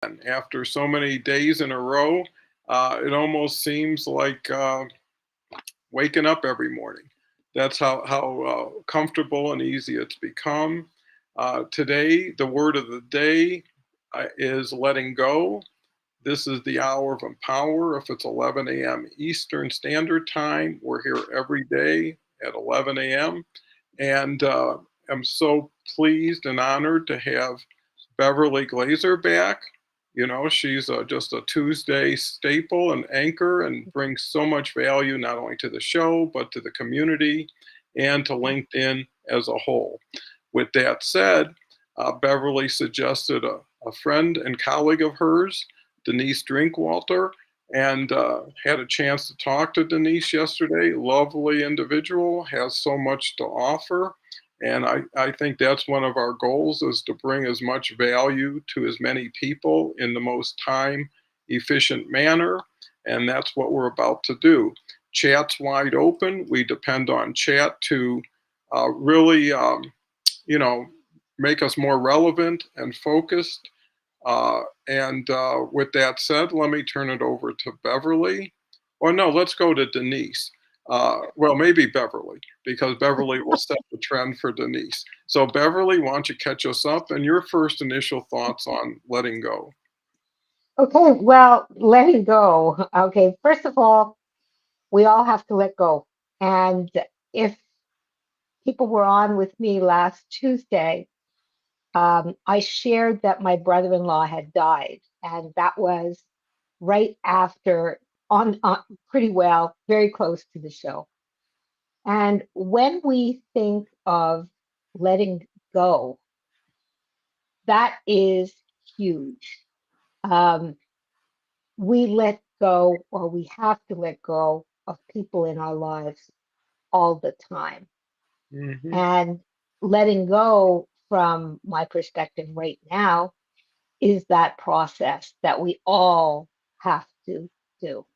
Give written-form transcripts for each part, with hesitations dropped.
And after so many days in a row, it almost seems like waking up every morning. That's how comfortable and easy it's become. Today, the word of the day is letting go. This is the hour of Empower. If it's 11 a.m. Eastern Standard Time, we're here every day at 11 a.m. And I'm so pleased and honored to have Beverly Glazer back. You know, she's just a Tuesday staple and anchor and brings so much value not only to the show, but to the community and to LinkedIn as a whole. With that said, Beverly suggested a friend and colleague of hers, Denise Drinkwalter, and had a chance to talk to Denise yesterday. Lovely individual, has so much to offer. And I think that's one of our goals is to bring as much value to as many people in the most time efficient manner. And that's what we're about to do. Chat's wide open. We depend on chat to really, you know, make us more relevant and focused. And with that said, let me turn it over to Beverly. Or no, let's go to Denise. Well, maybe Beverly, because Beverly will set the trend for Denise. So, Beverly, why don't you catch us up and your first initial thoughts on letting go? Okay, well, letting go. Okay, first of all, we all have to let go. And if people were on with me last Tuesday, I shared that my brother-in-law had died, and that was right after, on pretty well, very close to the show. And when we think of letting go, that is huge. Um, we let go, or we have to let go of people in our lives all the time. Hmm. And letting go, from my perspective right now, is that process that we all have to do.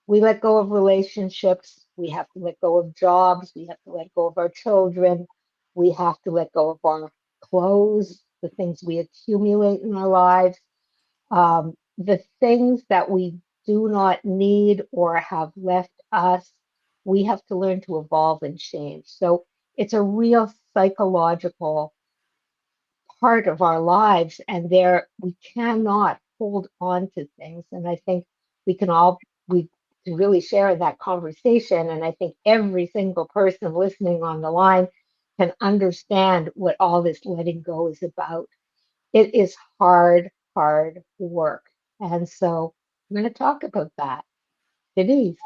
We let go of relationships, we have to let go of jobs, we have to let go of our children, we have to let go of our clothes, the things we accumulate in our lives, the things that we do not need or have left us. We have to learn to evolve and change. So it's a real psychological part of our lives, and there we cannot hold on to things. And I think we can really share in that conversation. And I think every single person listening on the line can understand what all this letting go is about. It is hard, hard work. And so I'm going to talk about that. Denise.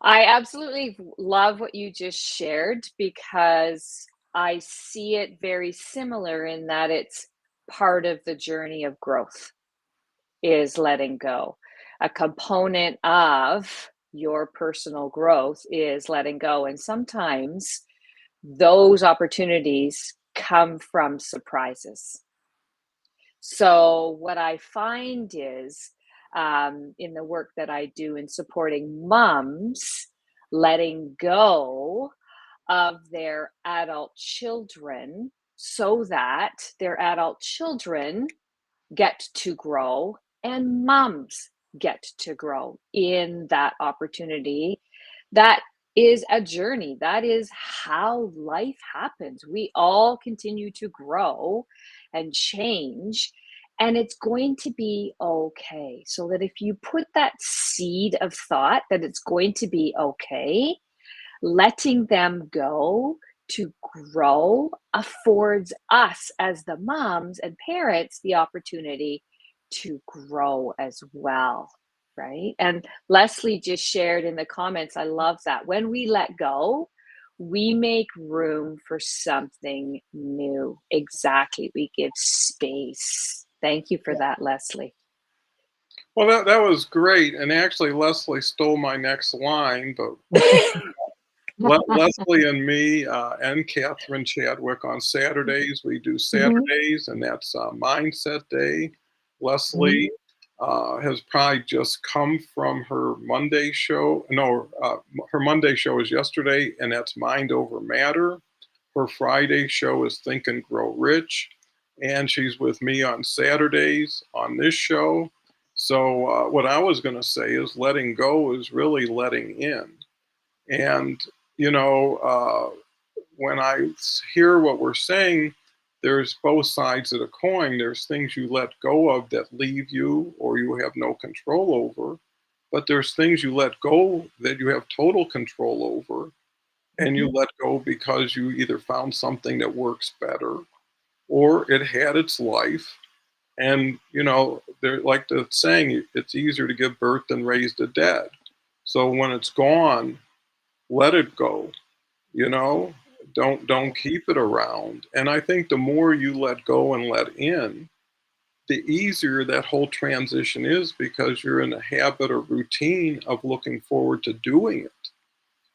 I absolutely love what you just shared because I see it very similar in that it's part of the journey of growth is letting go. A component of your personal growth is letting go. And sometimes those opportunities come from surprises. So, what I find is in the work that I do in supporting moms, letting go of their adult children so that their adult children get to grow and moms get to grow in that opportunity. That is a journey. That is how life happens. We all continue to grow and change, and it's going to be okay. So that if you put that seed of thought that it's going to be okay, letting them go to grow affords us as the moms and parents the opportunity to grow as well, right? And Leslie just shared in the comments, I love that. When we let go, we make room for something new. Exactly. We give space. Thank you for Yeah. that, Leslie. Well, that was great. And actually, Leslie stole my next line, but Leslie and me and Catherine Chadwick on Saturdays, we do Mhm, Saturdays, and that's Mindset Day. mhm. Leslie has probably just come from her Monday show. No, her Monday show is yesterday, and that's Mind Over Matter. Her Friday show is Think and Grow Rich. and she's with me on Saturdays on this show. So, what I was going to say is letting go is really letting in. And, you know, when I hear what we're saying, there's both sides of the coin. There's things you let go of that leave you or you have no control over, but there's things you let go that you have total control over, and you Mhm. let go because you either found something that works better or it had its life. And, you know, they're like the saying, it's easier to give birth than raise the dead. So when it's gone, let it go, you know, don't keep it around. And I think the more you let go and let in, the easier that whole transition is, because you're in a habit or routine of looking forward to doing it.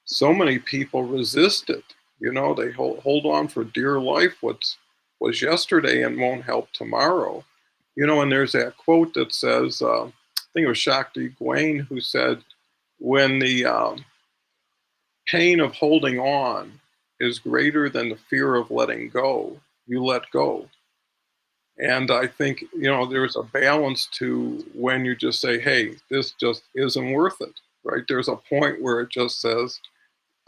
So many people resist it. You know, they hold on for dear life what's was yesterday and won't help tomorrow. You know, and there's that quote that says, I think it was Shakti Gawain who said, when the pain of holding on is greater than the fear of letting go, you let go. And I think, you know, there's a balance to when you just say, hey, this just isn't worth it, right? There's a point where it just says,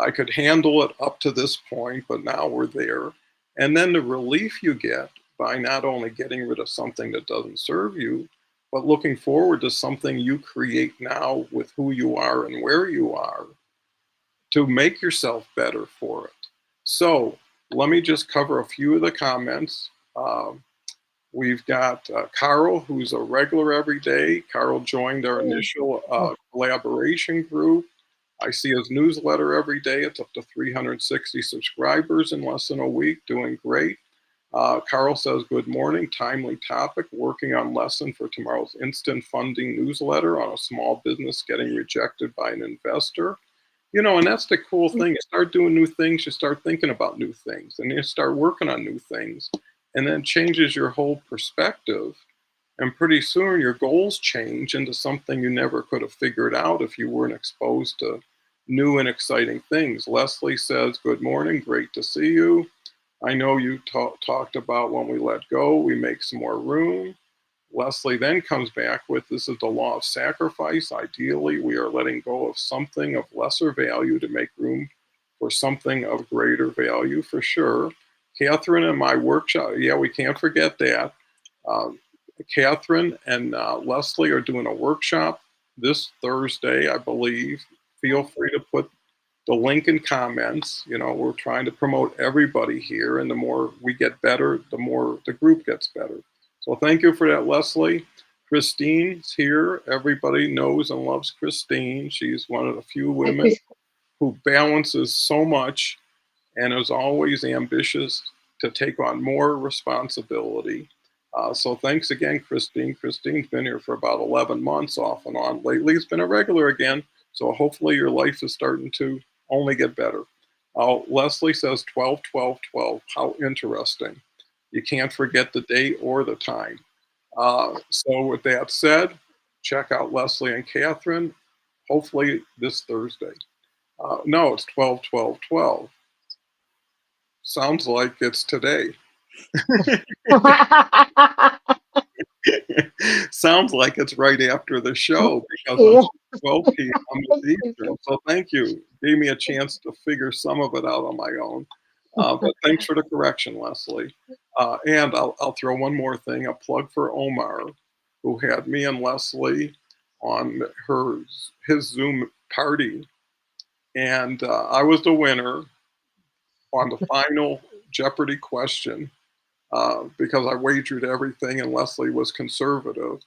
I could handle it up to this point, but now we're there. And then the relief you get by not only getting rid of something that doesn't serve you, but looking forward to something you create now with who you are and where you are to make yourself better for it. So let me just cover a few of the comments. We've got Carl, who's a regular every day. Carl joined our initial Oh, collaboration group. I see his newsletter every day. It's up to 360 subscribers in less than a week, doing great. Carl says, good morning, timely topic, working on lesson for tomorrow's instant funding newsletter on a small business getting rejected by an investor. You know, and that's the cool thing. You start doing new things, you start thinking about new things, and you start working on new things, and then it changes your whole perspective. And pretty soon your goals change into something you never could have figured out if you weren't exposed to new and exciting things. Leslie says, good morning, great to see you. I know you talked about when we let go, we make some more room. Leslie then comes back with, this is the law of sacrifice. Ideally, we are letting go of something of lesser value to make room for something of greater value, for sure. Catherine and my workshop, yeah, we can't forget that. Um, Catherine and Leslie are doing a workshop this Thursday, I believe. Feel free to put the link in comments. You know, we're trying to promote everybody here, and the more we get better, the more the group gets better. So thank you for that, Leslie. Christine's here. Everybody knows and loves Christine. She's one of the few hi, women Chris. who balances so much and is always ambitious to take on more responsibility. So thanks again, Christine. Christine's been here for about 11 months off and on. Lately, it's been a regular again. So hopefully your life is starting to only get better. Leslie says 12, 12, 12. How interesting. You can't forget the date or the time. So with that said, check out Leslie and Catherine, hopefully this Thursday. No, it's 12, 12, 12. Sounds like it's today. Sounds like it's right after the show because I'm Yeah. 12 p.m. is Eastern. So thank you. Gave me a chance to figure some of it out on my own. But thanks for the correction, Leslie. And I'll throw one more thing, a plug for Omar, who had me and Leslie on his Zoom party. And I was the winner on the final Jeopardy question because I wagered everything and Leslie was conservative.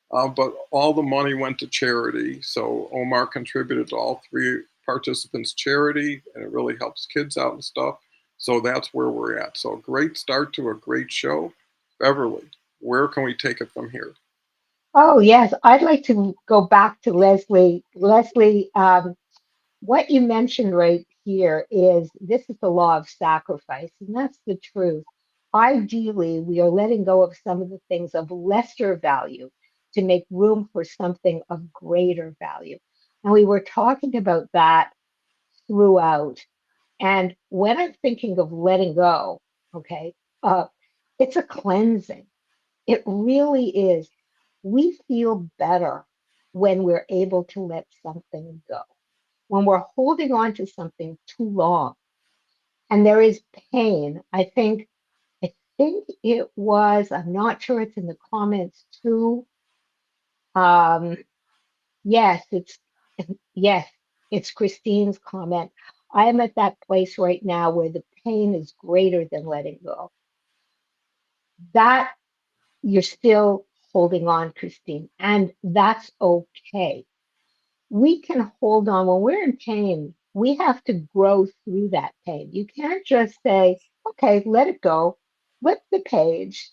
But all the money went to charity. So Omar contributed to all three participants' charity, and it really helps kids out and stuff. So that's where we're at. So great start to a great show. Beverly, where can we take it from here? Oh, yes. I'd like to go back to Leslie. Leslie, what you mentioned right here is this is the law of sacrifice, and that's the truth. Ideally, we are letting go of some of the things of lesser value to make room for something of greater value. And we were talking about that throughout. And when I'm thinking of letting go, okay, It's a cleansing. It really is. We feel better when we're able to let something go. When we're holding on to something too long and there is pain, I think it was, I'm not sure it's in the comments too. Um, yes, yes, it's Christine's comment. I am at that place right now where the pain is greater than letting go. That you're still holding on, Christine, and that's okay. We can hold on when we're in pain. We have to grow through that pain. You can't just say, okay, let it go, flip the page.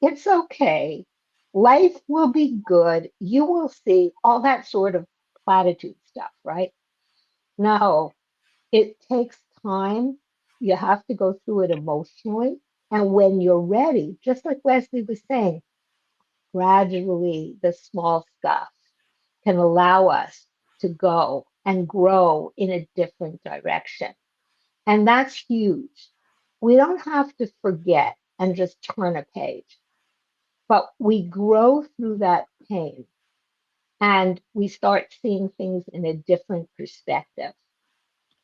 It's okay. Life will be good. You will see all that sort of platitude stuff, right? No, it takes time. You have to go through it emotionally. And when you're ready, just like Leslie was saying, gradually the small stuff can allow us to go and grow in a different direction. And that's huge. We don't have to forget and just turn a page, but we grow through that pain and we start seeing things in a different perspective.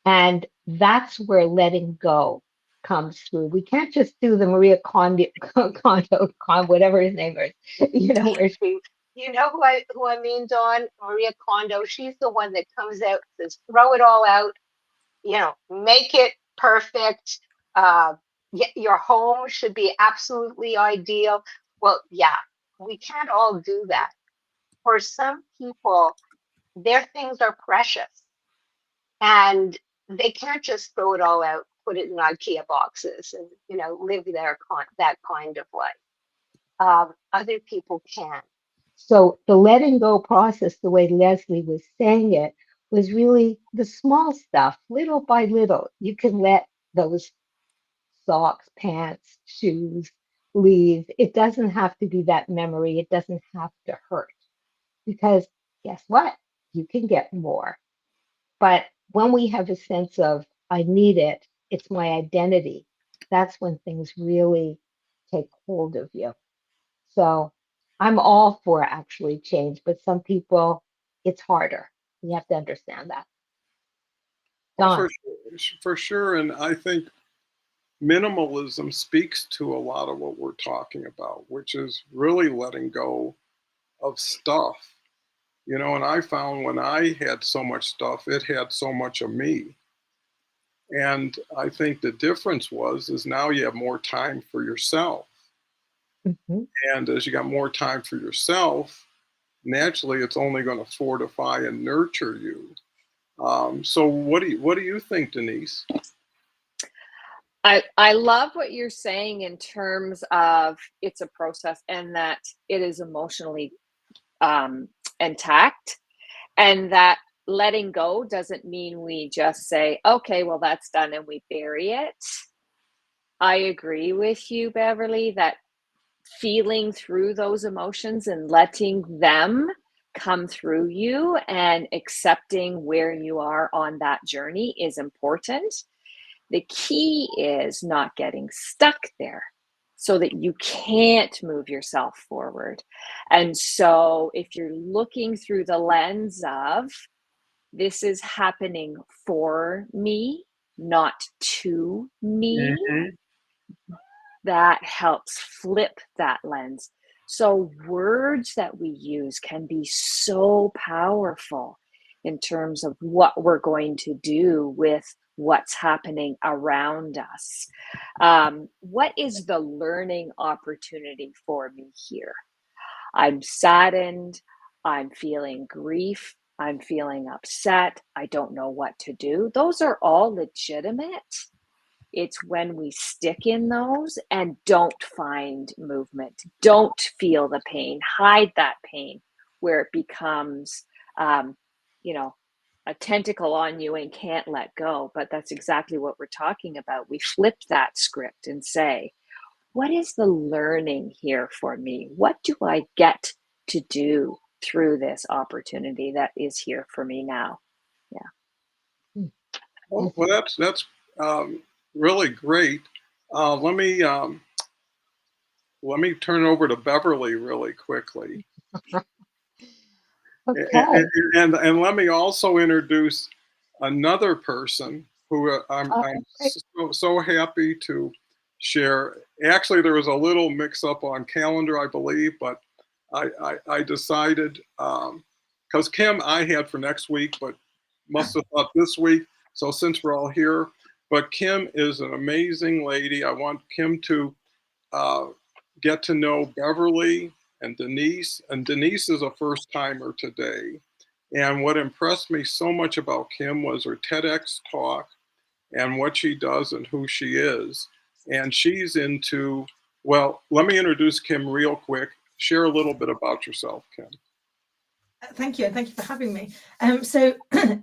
And that's where letting go comes through. We can't just do the Maria whatever his name is, where she, who I mean, Dawn, Maria Kondo, she's the one that comes out and says, throw it all out, make it perfect. Your home should be absolutely ideal. Well, yeah, we can't all do that. For some people, their things are precious and they can't just throw it all out, put it in IKEA boxes, and live that kind of life. Other people can. So the letting go process, the way Leslie was saying it, was really the small stuff, little by little. You can let those socks, pants, shoes leave. It doesn't have to be that memory. It doesn't have to hurt because guess what? You can get more. But when we have a sense of, I need it, it's my identity, that's when things really take hold of you. So I'm all for actually change, but some people, it's harder. You have to understand that. Well, Don. for sure. And I think minimalism speaks to a lot of what we're talking about, which is really letting go of stuff. And I found when I had so much stuff, it had so much of me. And I think the difference is now you have more time for yourself. Mhm. And as you got more time for yourself, naturally it's only going to fortify and nurture you. So what do you think, Denise? I love what you're saying in terms of it's a process and that it is emotionally intact, and that letting go doesn't mean we just say, okay, well, that's done and we bury it. I agree with you, Beverly, that feeling through those emotions and letting them come through you and accepting where you are on that journey is important. The key is not getting stuck there so that you can't move yourself forward. And so if you're looking through the lens of this is happening for me, not to me, Mhm. that helps flip that lens. So words that we use can be so powerful in terms of what we're going to do with what's happening around us. What is the learning opportunity for me here? I'm saddened. I'm feeling grief. I'm feeling upset. I don't know what to do. Those are all legitimate. It's when we stick in those and don't find movement, don't feel the pain, hide that pain, where it becomes, you know, a tentacle on you and can't let go. But that's exactly what we're talking about. We flip that script and say, what is the learning here for me? What do I get to do through this opportunity that is here for me now? Yeah. Hmm. Well, that's really great. Let me let me turn it over to Beverly really quickly. Okay. And let me also introduce another person who I'm Okay. so happy to share. Actually, there was a little mix up on calendar, I believe, but I decided because Kim I had for next week, but must have thought this week. So since we're all here, but Kim is an amazing lady. I want Kim to uh, get to know Beverly and Denise. And Denise is a first timer today. And what impressed me so much about Kim was her TEDx talk and what she does and who she is. And she's into, well, let me introduce Kim real quick. Share a little bit about yourself, Kim. Thank you, and thank you for having me.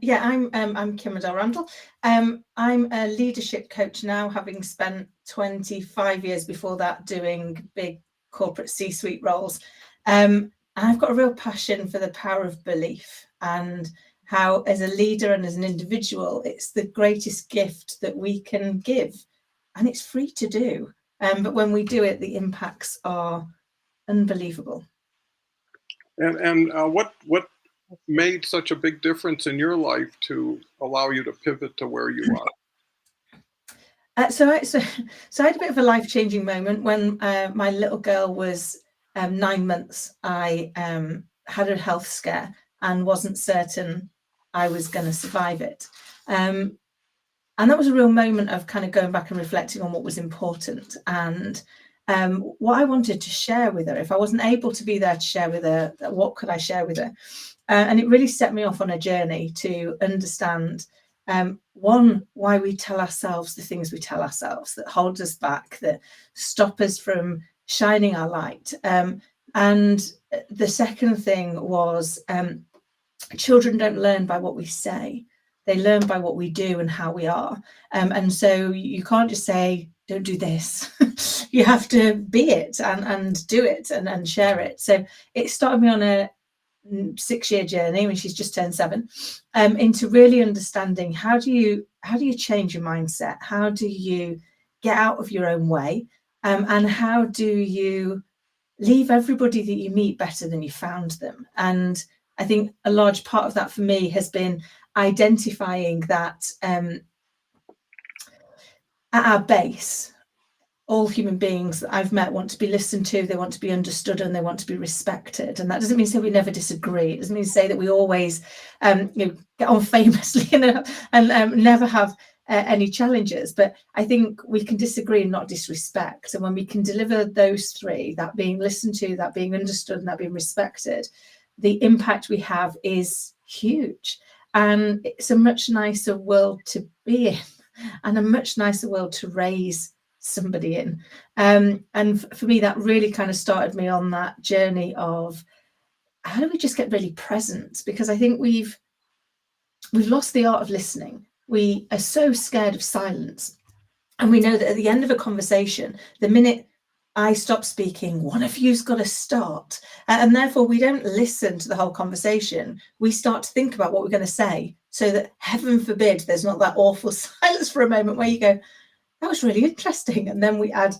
Yeah, I'm Kim Adele Randall. I'm a leadership coach now, having spent 25 years before that doing big corporate C-suite roles. I've got a real passion for the power of belief and how, as a leader and as an individual, it's the greatest gift that we can give, and it's free to do. But when we do it, the impacts are unbelievable. And what made such a big difference in your life to allow you to pivot to where you are? So I had a bit of a life-changing moment when my little girl was 9 months. I had a health scare and wasn't certain I was going to survive it. And that was a real moment of kind of going back and reflecting on what was important and what I wanted to share with her. If I wasn't able to be there to share with her, what could I share with her? And it really set me off on a journey to understand, one, why we tell ourselves the things we tell ourselves that hold us back, that stop us from shining our light. And the second thing was children don't learn by what we say. They learn by what we do and how we are. And so you can't just say, don't do this. You have to be it and do it and share it. So it started me on a 6-year journey when she's just turned 7, into really understanding how do you change your mindset? How do you get out of your own way? And how do you leave everybody that you meet better than you found them? And I think a large part of that for me has been identifying that at our base, all human beings that I've met want to be listened to, they want to be understood, and they want to be respected. And that doesn't mean to say we never disagree. It doesn't mean to say that we always get on famously and never have any challenges. But I think we can disagree and not disrespect. And when we can deliver those three, that being listened to, that being understood, and that being respected, the impact we have is huge. And it's a much nicer world to be in and a much nicer world to raise somebody in. And for me, that really kind of started me on that journey of how do we just get really present? Because I think we've lost the art of listening. We are so scared of silence. And we know that at the end of a conversation, the minute I stop speaking, one of you's got to start. And therefore, we don't listen to the whole conversation. We start to think about what we're going to say, so that, heaven forbid, there's not that awful silence for a moment where you go, that was really interesting. And then we add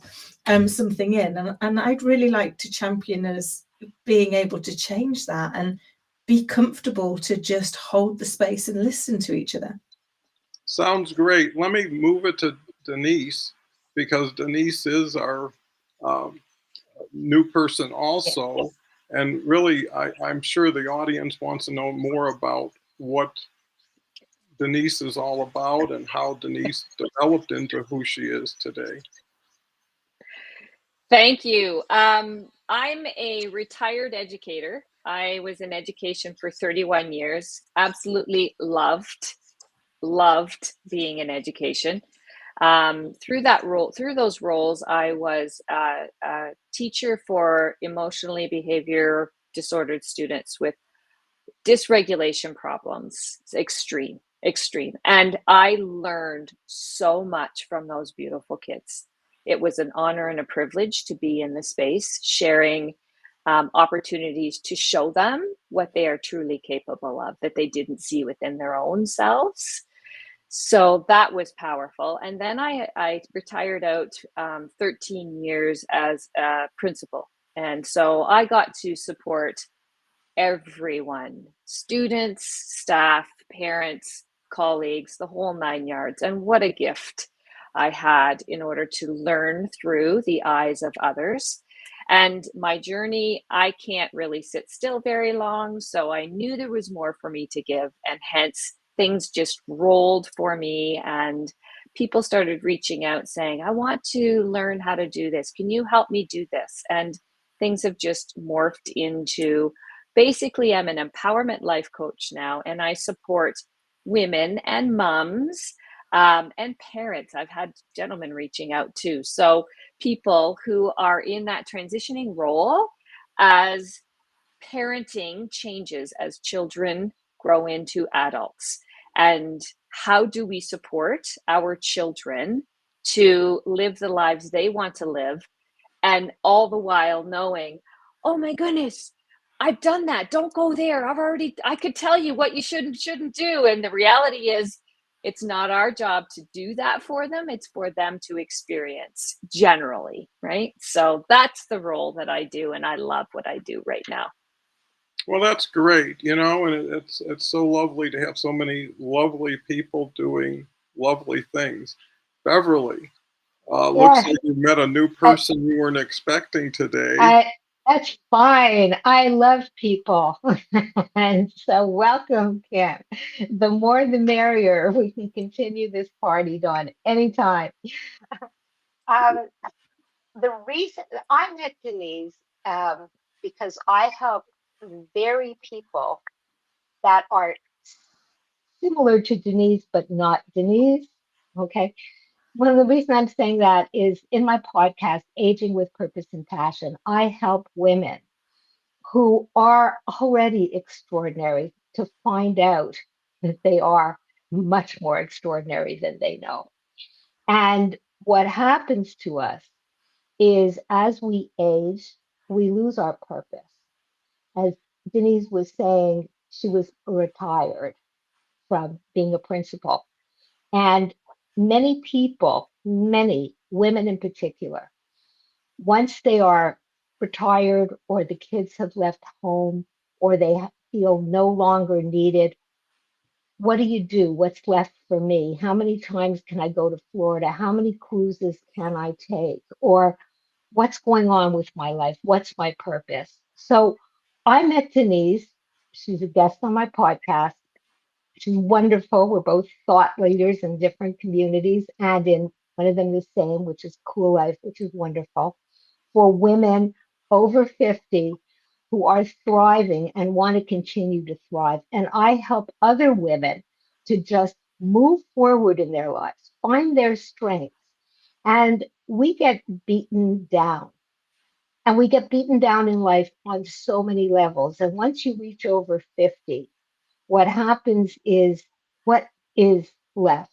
something in. And I'd really like to champion us being able to change that and be comfortable to just hold the space and listen to each other. Sounds great. Let me move it to Denise, because Denise is our new person also. And really, I'm sure the audience wants to know more about what Denise is all about and how Denise developed into who she is today. Thank you. I'm a retired educator. I was in education for 31 years. Absolutely loved being in education. Through those roles, I was a teacher for emotionally behavior disordered students with dysregulation problems. It's extreme. And I learned so much from those beautiful kids. It was an honor and a privilege to be in the space, sharing opportunities to show them what they are truly capable of, that they didn't see within their own selves. So that was powerful. And then I retired out 13 years as a principal. And so I got to support everyone, students, staff, parents, colleagues, the whole 9 yards. And what a gift I had in order to learn through the eyes of others. And my journey, I can't really sit still very long. So I knew there was more for me to give. And hence, things just rolled for me. And people started reaching out saying, I want to learn how to do this. Can you help me do this? And things have just morphed into basically, I'm an empowerment life coach now, and I support women and moms and parents. I've had gentlemen reaching out too. So people who are in that transitioning role as parenting changes as children grow into adults. And how do we support our children to live the lives they want to live? And all the while knowing, oh my goodness, I've done that. Don't go there. I could tell you what you should and shouldn't do. And the reality is, it's not our job to do that for them. It's for them to experience generally, right? So that's the role that I do. And I love what I do right now. Well, that's great, you know, and it's so lovely to have so many lovely people doing lovely things. Beverly, looks Yeah, like you met a new I, person you weren't expecting today. I, that's fine. I love people. And so welcome, Kim. The more the merrier. We can continue this party, Dawn, anytime. Um, the reason I met Denise, because I help very people that are similar to Denise, but not Denise. Okay. One of the reasons I'm saying that is in my podcast, Aging with Purpose and Passion, I help women who are already extraordinary to find out that they are much more extraordinary than they know. And what happens to us is as we age, we lose our purpose. As Denise was saying, she was retired from being a principal. And many people, many women in particular, once they are retired or the kids have left home or they feel no longer needed, what do you do? What's left for me? How many times can I go to Florida? How many cruises can I take? Or what's going on with my life? What's my purpose? So I met Denise. She's a guest on my podcast. She's wonderful. We're both thought leaders in different communities and in one of them the same, which is Cool Life, which is wonderful for women over 50 who are thriving and want to continue to thrive. And I help other women to just move forward in their lives, find their strengths. And we get beaten down. And we get beaten down in life on so many levels. And once you reach over 50, what happens is what is left?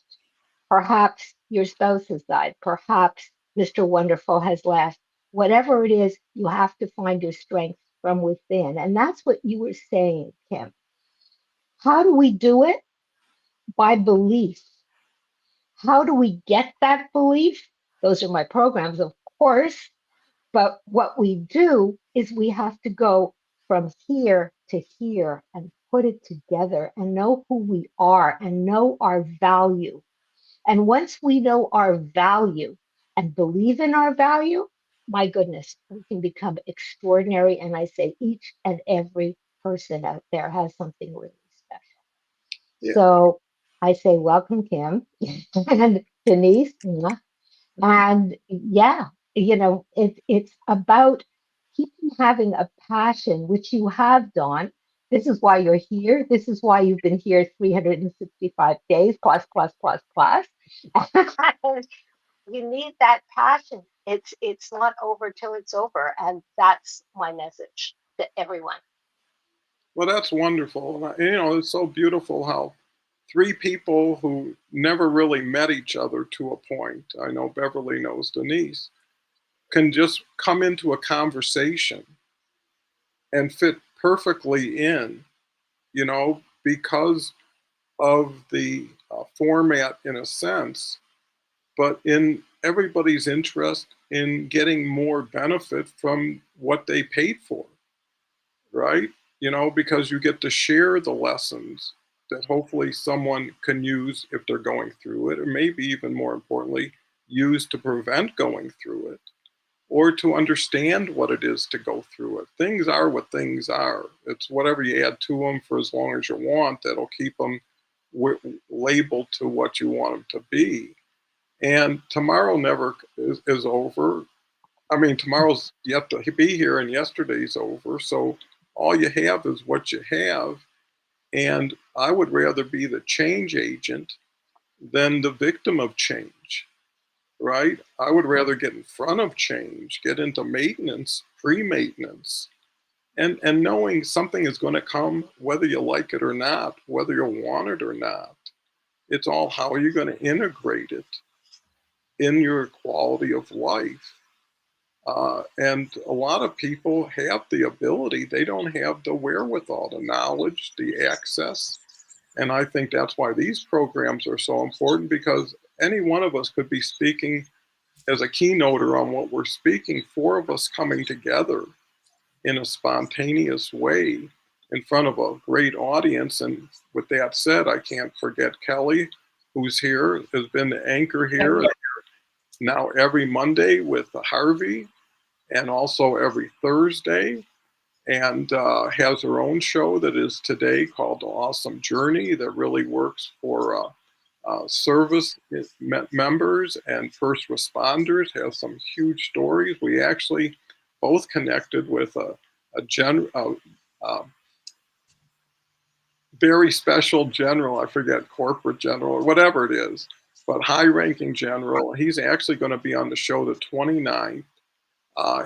Perhaps your spouse has died. Perhaps Mr. Wonderful has left. Whatever it is, you have to find your strength from within. And that's what you were saying, Kim. How do we do it? By belief. How do we get that belief? Those are my programs, of course. But what we do is we have to go from here to here and put it together and know who we are and know our value. And once we know our value and believe in our value, my goodness, we can become extraordinary. And I say each and every person out there has something really special. Yeah. So I say, welcome, Kim and Denise. And yeah, it's about keeping having a passion, which you have, Dawn. This is why you're here. This is why you've been here 365 days plus, plus, plus, plus. You need that passion. It's not over till it's over. And that's my message to everyone. Well, that's wonderful. And, you know, it's so beautiful how three people who never really met each other to a point, I know Beverly knows Denise, can just come into a conversation and fit perfectly in, you know, because of the format in a sense, but in everybody's interest in getting more benefit from what they paid for, right? You know, because you get to share the lessons that hopefully someone can use if they're going through it, or maybe even more importantly, use to prevent going through it, or to understand what it is to go through it. Things are what things are. It's whatever you add to them for as long as you want that'll keep them labeled to what you want them to be. And tomorrow never is over. I mean, tomorrow's yet to be here and yesterday's over. So all you have is what you have. And I would rather be the change agent than the victim of change, right? I would rather get in front of change, get into maintenance, pre-maintenance, and knowing something is going to come whether you like it or not, whether you want it or not. It's all how are you going to integrate it in your quality of life. And a lot of people have the ability, they don't have the wherewithal, the knowledge, the access. And I think that's why these programs are so important, because any one of us could be speaking as a keynoter on what we're speaking, 4 of us coming together in a spontaneous way in front of a great audience. And with that said, I can't forget Kelly, who's here, has been the anchor here now every Monday with Harvey, and also every Thursday, and has her own show that is today called The Awesome Journey that really works for service members and first responders, has some huge stories. We actually both connected with a very special general, I forget, corporate general or whatever it is, but high-ranking general. He's actually going to be on the show the 29th.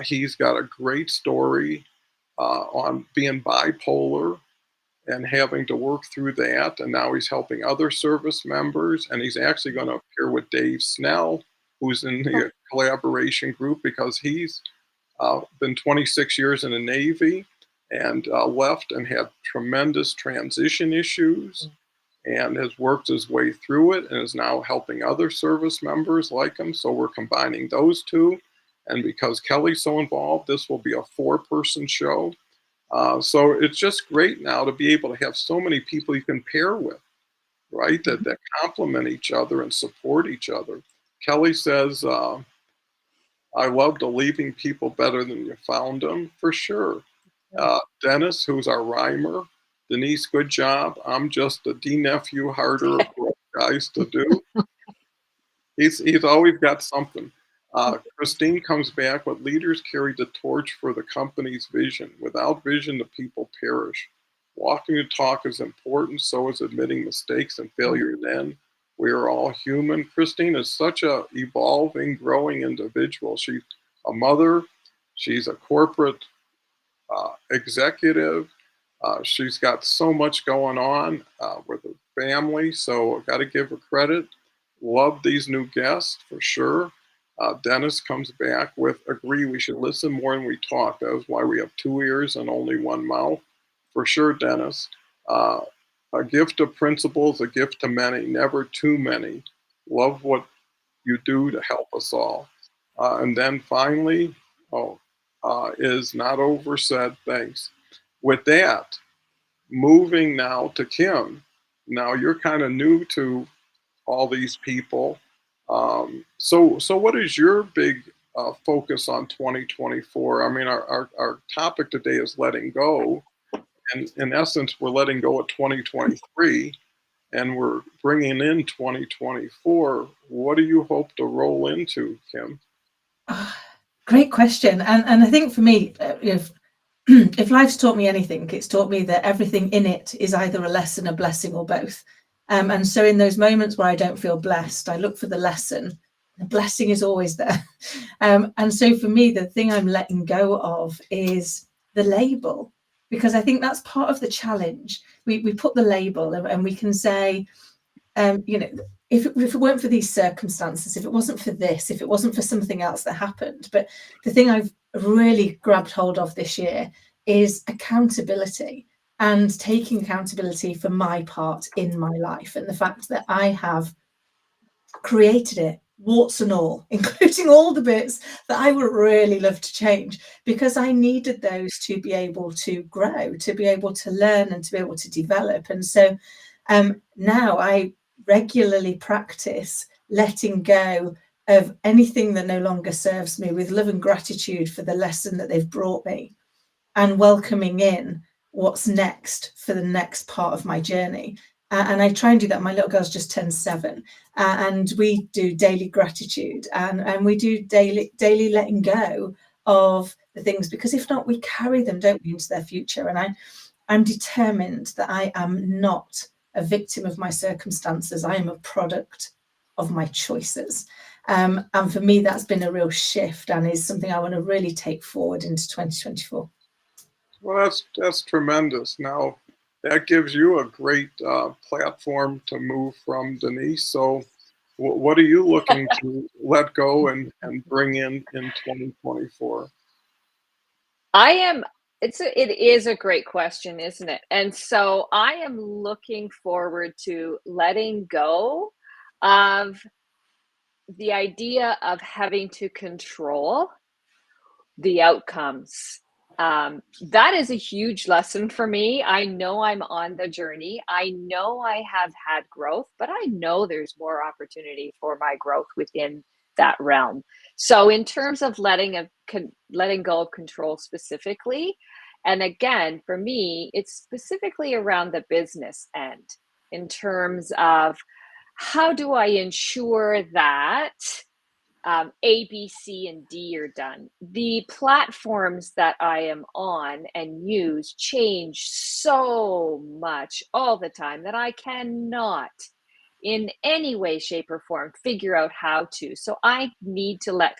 He's got a great story on being bipolar and having to work through that. And now he's helping other service members. And he's actually going to appear with Dave Snell, who's in the collaboration group, because he's been 26 years in the Navy and left and had tremendous transition issues and has worked his way through it and is now helping other service members like him. So we're combining those two. And because Kelly's so involved, this will be a 4-person show. So it's just great now to be able to have so many people you can pair with, right? That complement each other and support each other. Kelly says, I love to leaving people better than you found them, for sure. Dennis, who's our rhymer. Denise, good job. I'm just a D-nephew harder guys to do. He's always got something. Christine comes back with leaders carry the torch for the company's vision. Without vision, the people perish. Walking the talk is important, so is admitting mistakes and failure. Then we are all human. Christine is such a evolving, growing individual. She's a mother. She's a corporate executive. She's got so much going on with her family, so I've got to give her credit. Love these new guests for sure. Dennis comes back with, agree we should listen more than we talk. That is why we have 2 ears and only 1 mouth. For sure, Dennis. A gift of principles, a gift to many, never too many. Love what you do to help us all. And then finally, is not oversaid, thanks. With that, moving now to Kim. Now you're kind of new to all these people. So what is your big focus on 2024? I mean, our topic today is letting go. And in essence, we're letting go of 2023 and we're bringing in 2024. What do you hope to roll into, Kim? Great question. And I think for me, if life's taught me anything, it's taught me that everything in it is either a lesson, a blessing, or both. And so in those moments where I don't feel blessed, I look for the lesson. The blessing is always there. And so for me, the thing I'm letting go of is the label, because I think that's part of the challenge. We put the label and we can say, if it weren't for these circumstances, if it wasn't for this, if it wasn't for something else that happened. But the thing I've really grabbed hold of this year is accountability. and taking accountability for my part in my life and the fact that I have created it, warts and all, including all the bits that I would really love to change, because I needed those to be able to grow, to be able to learn, and to be able to develop. And so now I regularly practice letting go of anything that no longer serves me, with love and gratitude for the lesson that they've brought me, and welcoming in what's next for the next part of my journey. And I try and do that. My little girl's just turned 7, and we do daily gratitude, and we do daily letting go of the things, because if not, we carry them, don't we, into their future. And I'm determined that I am not a victim of my circumstances. I am a product of my choices. And for me, that's been a real shift, and is something I want to really take forward into 2024. Well, that's tremendous. Now, that gives you a great platform to move from, Denise. So, what are you looking to let go and bring in 2024? It is a great question, isn't it? And so I am looking forward to letting go of the idea of having to control the outcomes. That is a huge lesson for me. I know I'm on the journey. I know I have had growth, but I know there's more opportunity for my growth within that realm. So, in terms of letting go of control specifically, and again, for me, it's specifically around the business end, in terms of how do I ensure that A, B, C, and D are done. The platforms that I am on and use change so much all the time that I cannot, in any way, shape, or form, figure out how to. So I need to let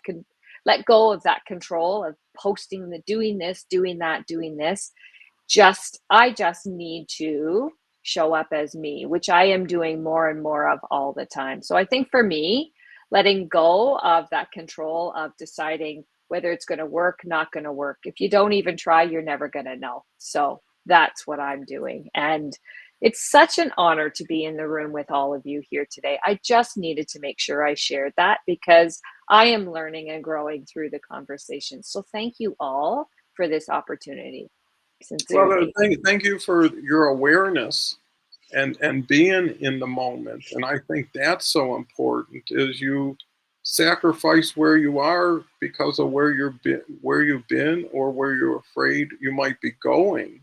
go of that control of posting, doing this, doing that, doing this. I just need to show up as me, which I am doing more and more of all the time. So I think for me, letting go of that control of deciding whether it's going to work, not going to work. If you don't even try, you're never going to know. So that's what I'm doing. And it's such an honor to be in the room with all of you here today. I just needed to make sure I shared that, because I am learning and growing through the conversation. So thank you all for this opportunity. Sincerely. Well, thank you for your awareness and being in the moment. And I think that's so important, is you sacrifice where you are because of where you've been or where you're afraid you might be going.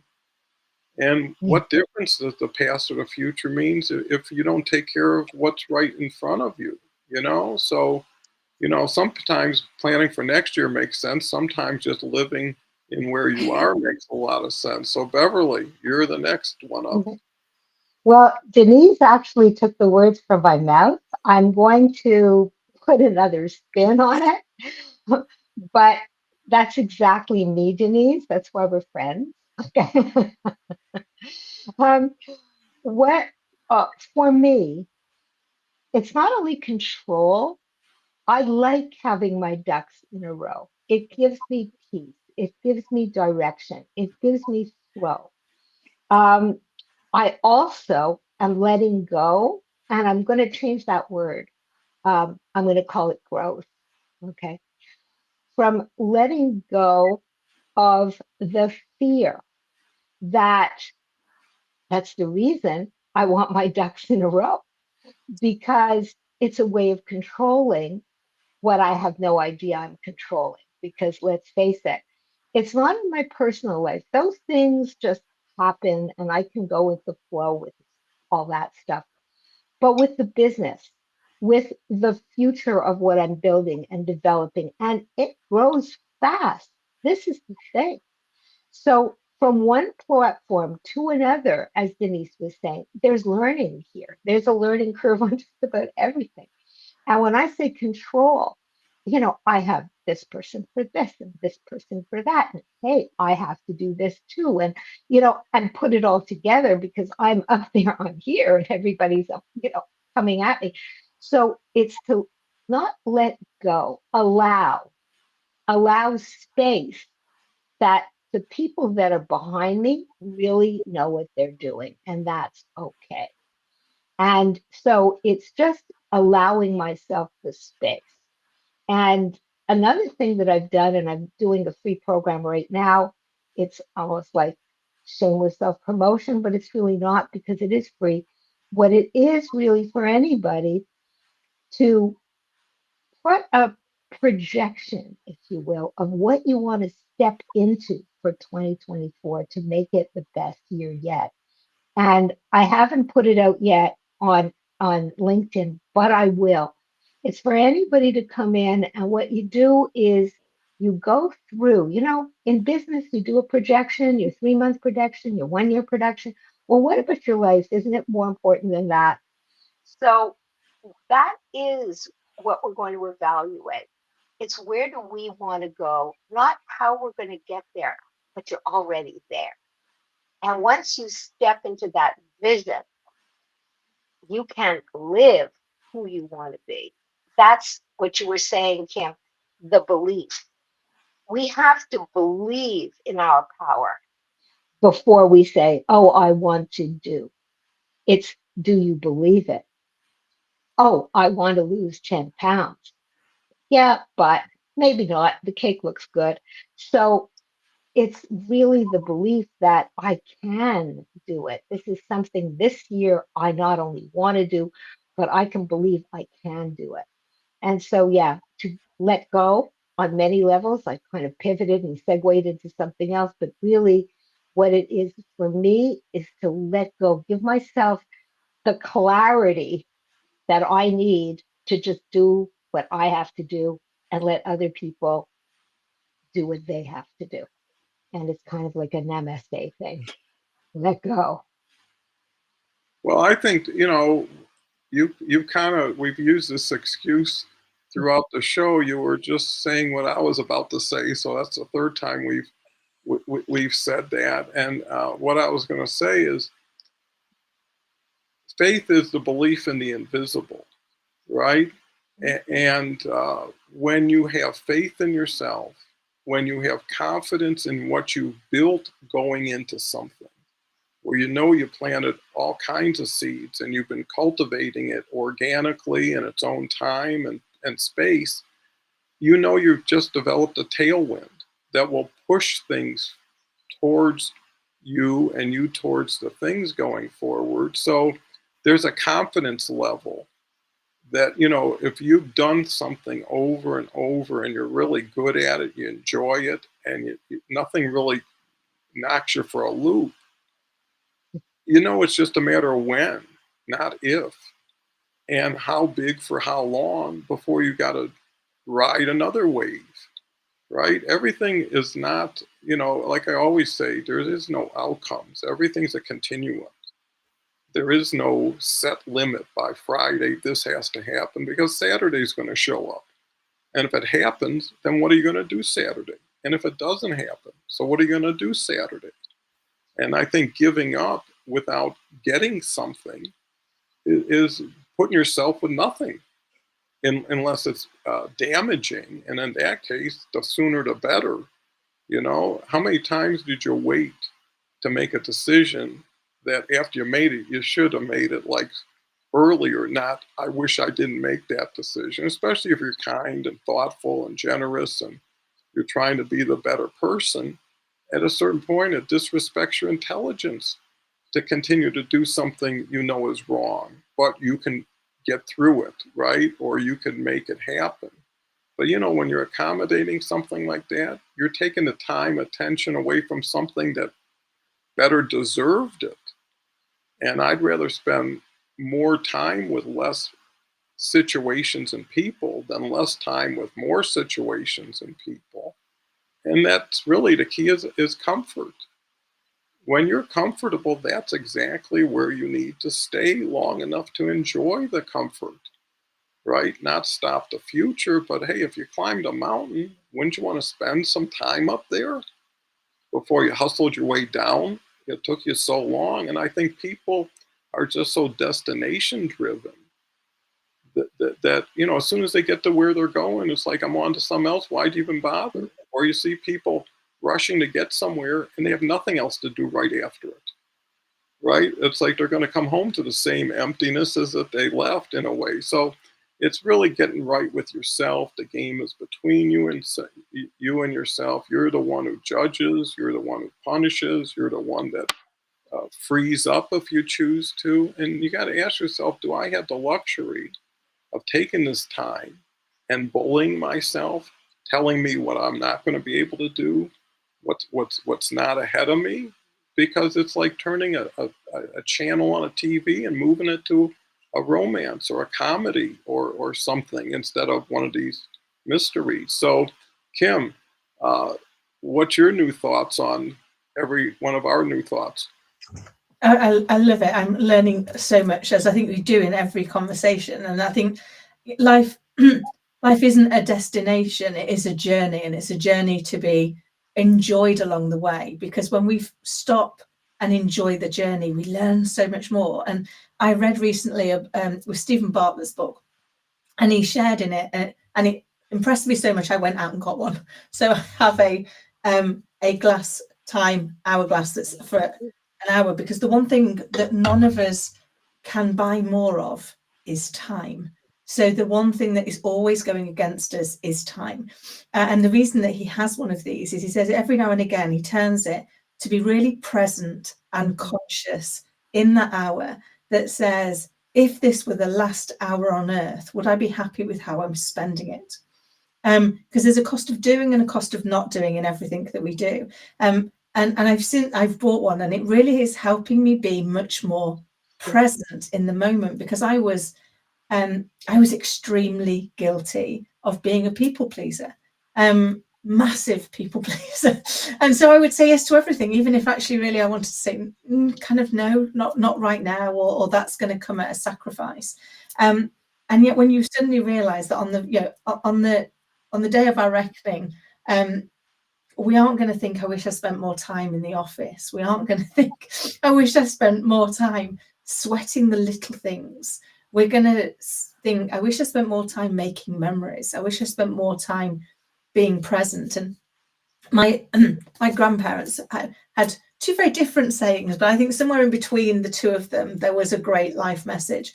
And what difference does the past or the future means if you don't take care of what's right in front of you, you know? So, sometimes planning for next year makes sense. Sometimes just living in where you are makes a lot of sense. So, Beverly, you're the next one up. Well, Denise actually took the words from my mouth. I'm going to put another spin on it, but that's exactly me, Denise. That's why we're friends. Okay. um, what for me, it's not only control. I like having my ducks in a row. It gives me peace. It gives me direction. It gives me flow. Um, I also am letting go, and I'm going to change that word. I'm going to call it growth. Okay. From letting go of the fear that that's the reason I want my ducks in a row, because it's a way of controlling what I have no idea I'm controlling. Because let's face it, it's not in my personal life. Those things just happen and I can go with the flow with all that stuff. But with the business, with the future of what I'm building and developing, and it grows fast. This is the thing. So from one platform to another, as Denise was saying, there's learning here. There's a learning curve on just about everything. And when I say control, I have this person for this and this person for that. And hey, I have to do this too. And put it all together because I'm up there on here and everybody's up, coming at me. So it's to not let go, allow space that the people that are behind me really know what they're doing, and that's okay. And so it's just allowing myself the space. And another thing that I've done, and I'm doing a free program right now, it's almost like shameless self promotion, but it's really not because it is free. What it is really for anybody to put a projection, if you will, of what you want to step into for 2024 to make it the best year yet. And I haven't put it out yet on LinkedIn, but I will. It's for anybody to come in, and what you do is you go through, in business, you do a projection, your 3 month projection, your 1 year projection. Well, what about your life? Isn't it more important than that? So that is what we're going to evaluate. It's where do we want to go, not how we're going to get there, but you're already there. And once you step into that vision, you can live who you want to be. That's what you were saying, Kim, the belief. We have to believe in our power before we say, oh, I want to do. It's, do you believe it? Oh, I want to lose 10 pounds. Yeah, but maybe not. The cake looks good. So it's really the belief that I can do it. This is something this year I not only want to do, but I can believe I can do it. And so, yeah, to let go on many levels, I kind of pivoted and segued into something else, but really what it is for me is to let go, give myself the clarity that I need to just do what I have to do and let other people do what they have to do. And it's kind of like a namaste thing. Let go. Well, I think, you kind of, we've used this excuse throughout the show. You were just saying what I was about to say. So that's the third time we've said that. And what I was going to say is faith is the belief in the invisible, right? And when you have faith in yourself, when you have confidence in what you built going into something, where you planted all kinds of seeds and you've been cultivating it organically in its own time and space, you've just developed a tailwind that will push things towards you and you towards the things going forward. So there's a confidence level that, if you've done something over and over and you're really good at it, you enjoy it, and nothing really knocks you for a loop, it's just a matter of when, not if, and how big for how long before you got to ride another wave, right? Everything is not, like I always say, there is no outcomes. Everything's a continuum. There is no set limit by Friday, this has to happen, because Saturday's going to show up. And if it happens, then what are you going to do Saturday? And if it doesn't happen, so what are you going to do Saturday? And I think giving up without getting something is putting yourself with nothing, unless it's damaging. And in that case, the sooner the better. How many times did you wait to make a decision that after you made it, you should have made it like earlier, not, I wish I didn't make that decision, especially if you're kind and thoughtful and generous and you're trying to be the better person. At a certain point, it disrespects your intelligence to continue to do something is wrong, but you can get through it, right? Or you can make it happen. But when you're accommodating something like that, you're taking the time, attention away from something that better deserved it. And I'd rather spend more time with less situations and people than less time with more situations and people. And that's really the key is comfort. When you're comfortable, that's exactly where you need to stay long enough to enjoy the comfort, right? Not stop the future, but hey, if you climbed a mountain, wouldn't you want to spend some time up there before you hustled your way down? It took you so long. And I think people are just so destination driven that as soon as they get to where they're going, it's like, I'm on to something else. Why'd you even bother? Or you see people rushing to get somewhere and they have nothing else to do right after it. Right? It's like they're going to come home to the same emptiness as that they left in a way. So it's really getting right with yourself. The game is between you and yourself. You're the one who judges. You're the one who punishes. You're the one that frees up if you choose to. And you got to ask yourself, do I have the luxury of taking this time and bullying myself, telling me what I'm not going to be able to do, what's not ahead of me? Because it's like turning a channel on a TV and moving it to a romance or a comedy or something instead of one of these mysteries. So, Kim, what's your new thoughts on every one of our new thoughts? I love it. I'm learning so much, as I think we do in every conversation. And I think life isn't a destination, it is a journey, and it's a journey to be enjoyed along the way, because when we stop and enjoy the journey, we learn so much more. And I read recently with Stephen Bartlett's book, and he shared in it, and it impressed me so much I went out and got one. So I have a hourglass that's for an hour, because the one thing that none of us can buy more of is time. So the one thing that is always going against us is time. And the reason that he has one of these is he says every now and again, he turns it to be really present and conscious in that hour, that says, if this were the last hour on earth, would I be happy with how I'm spending it? Because there's a cost of doing and a cost of not doing in everything that we do. And I've bought one, and it really is helping me be much more present in the moment, because I was extremely guilty of being a people pleaser, massive people pleaser. And so I would say yes to everything, even if actually really I wanted to say kind of no, not right now, or that's going to come at a sacrifice. And yet when you suddenly realize that on the day of our reckoning, we aren't going to think, I wish I spent more time in the office. We aren't going to think, I wish I spent more time sweating the little things. We're going to think, I wish I spent more time making memories. I wish I spent more time being present. And my grandparents had two very different sayings, but I think somewhere in between the two of them, there was a great life message.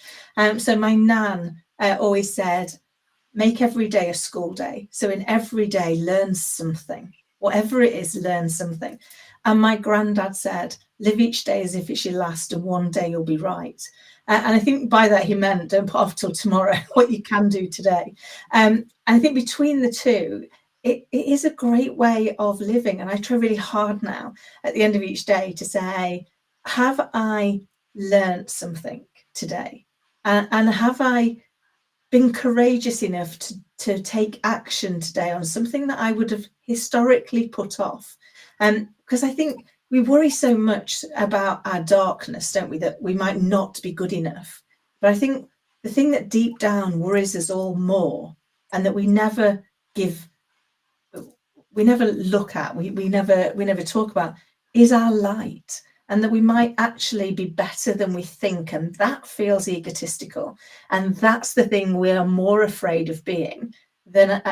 So my nan always said, make every day a school day. So in every day, learn something. Whatever it is, learn something. And my granddad said, live each day as if it's your last, and one day you'll be right. And I think by that he meant don't put off till tomorrow what you can do today. And I think between the two, it is a great way of living. And I try really hard now at the end of each day to say, have I learned something today? And have I been courageous enough to take action today on something that I would have historically put off? Because I think we worry so much about our darkness, don't we, that we might not be good enough. But I think the thing that deep down worries us all more, and that we never look at, we never talk about, is our light, and that we might actually be better than we think. And that feels egotistical. And that's the thing we are more afraid of being than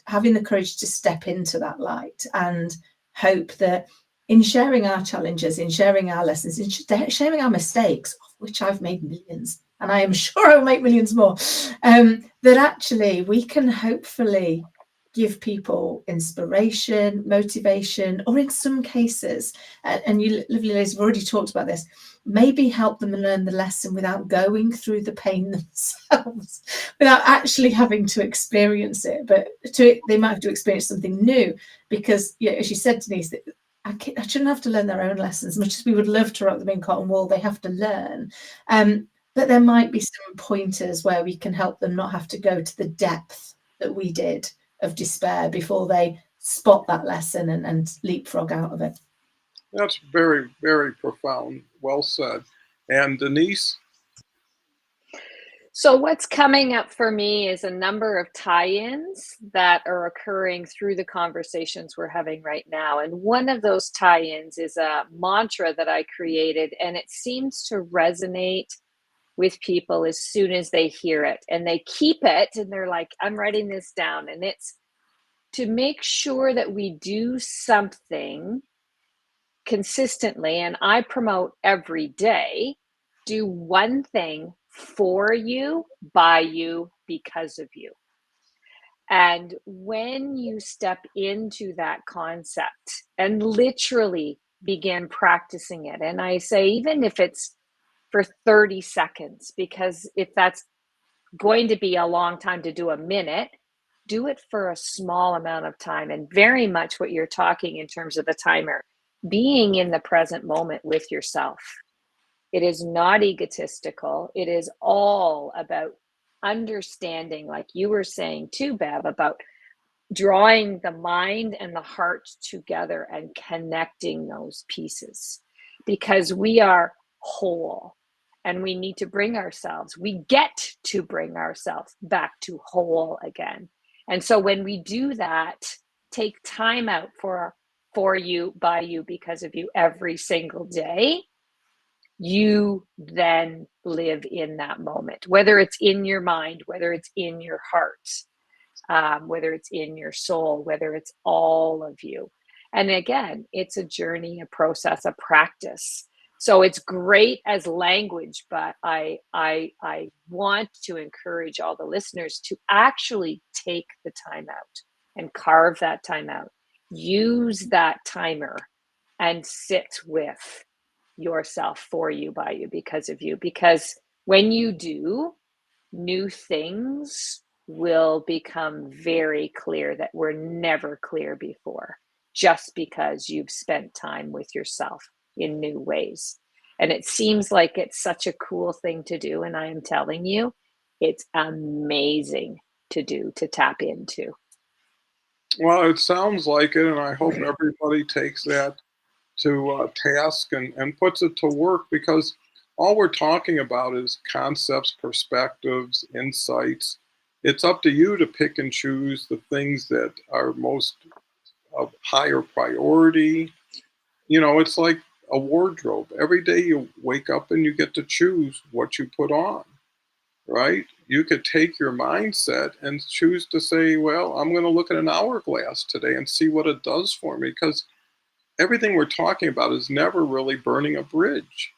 having the courage to step into that light, and hope that in sharing our challenges, in sharing our lessons, in sharing our mistakes, of which I've made millions, and I am sure I'll make millions more, that actually we can hopefully give people inspiration, motivation, or in some cases, and you lovely ladies have already talked about this, maybe help them learn the lesson without going through the pain themselves, without actually having to experience it. But they might have to experience something new, because, as you said, Denise, that I shouldn't have to learn their own lessons. As much as we would love to write them in cotton wool, they have to learn. But there might be some pointers where we can help them not have to go to the depth that we did of despair before they spot that lesson and leapfrog out of it. That's very, very profound. Well said. And Denise? So what's coming up for me is a number of tie-ins that are occurring through the conversations we're having right now. And one of those tie-ins is a mantra that I created, and it seems to resonate with people as soon as they hear it, and they keep it, and they're like, I'm writing this down. And it's, to make sure that we do something consistently, and I promote every day, do one thing for you, by you, because of you. And when you step into that concept and literally begin practicing it, and I say, even if it's for 30 seconds, because if that's going to be a long time to do a minute, do it for a small amount of time. And very much what you're talking in terms of the timer, being in the present moment with yourself. It is not egotistical. It is all about understanding, like you were saying too, Bev, about drawing the mind and the heart together and connecting those pieces, because we are whole and we need to bring ourselves, we get to bring ourselves back to whole again. And so when we do that, take time out for you, by you, because of you every single day, you then live in that moment, whether it's in your mind, whether it's in your heart, whether it's in your soul, whether it's all of you. And again, it's a journey, a process, a practice. So it's great as language, but I want to encourage all the listeners to actually take the time out and carve that time out. Use that timer and sit with yourself, for you, by you, because of you. Because when you do, new things will become very clear that were never clear before, just because you've spent time with yourself in new ways. And it seems like it's such a cool thing to do. And I am telling you, it's amazing to do, to tap into. Well, it sounds like it, and I hope everybody takes that to task and puts it to work, because all we're talking about is concepts, perspectives, insights. It's up to you to pick and choose the things that are most of higher priority. You know, it's like a wardrobe. Every day you wake up and you get to choose what you put on, right? You could take your mindset and choose to say, well, I'm going to look at an hourglass today and see what it does for me, because everything we're talking about is never really burning a bridge.